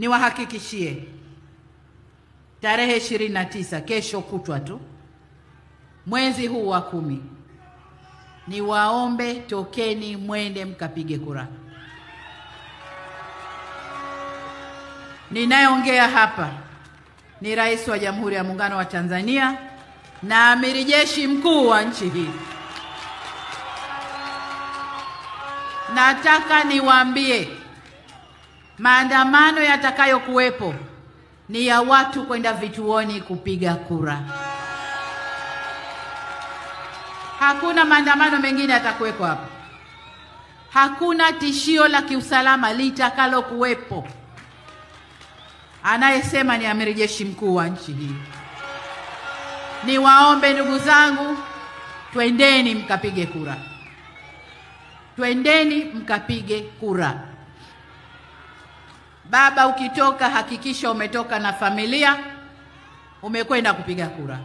niwahakikishie tarehe 29 kesho kutwa tu mwezi huu wa 10, niwaombe tokeni mwende mkapige kura. Ninayeongea hapa ni Rais wa Jamhuri ya Muungano wa Tanzania na Amiri Jeshi Mkuu wa nchi hii. Nataka niwaambie maandamano yatakayokuwepo ni ya watu kwenda vituoni kupiga kura. Hakuna maandamano mengine yatakuwepo hapa. Hakuna tishio la kiusalama litakalo kuwepo. Anayesema ni Amiri Jeshi Mkuu wa nchi hii. Niwaombe ndugu zangu, twendeni mkapige kura. Twendeni mkapige kura. Baba, ukitoka hakikisha umetoka na familia, umekwenda kupiga kura.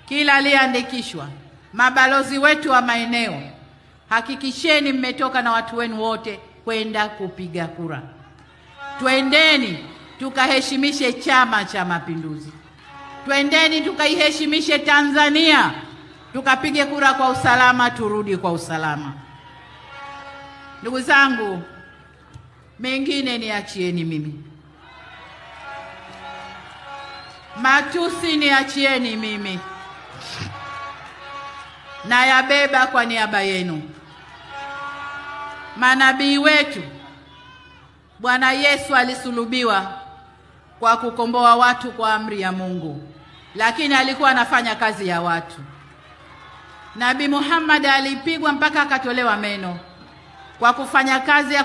Kila aliyeandikishwa, mabalozi wetu wa maeneo, hakikisheni mmetoka na watu wenu wote kwenda kupiga kura. Twendeni tukaheshimishe Chama cha Mapinduzi. Twendeni tukaiheshimishe Tanzania. Tukapige kura kwa usalama, turudi kwa usalama. Ndugu zangu, mengine niachieni mimi. Matusi niachieni mimi. Na yabeba kwa niaba yenu. Manabii wetu, Bwana Yesu alisulubiwa kwa kukomboa watu kwa amri ya Mungu, lakini alikuwa anafanya kazi ya watu. Nabii Muhammad alipigwa mpaka akatolewa meno kwa kufanya kazi ya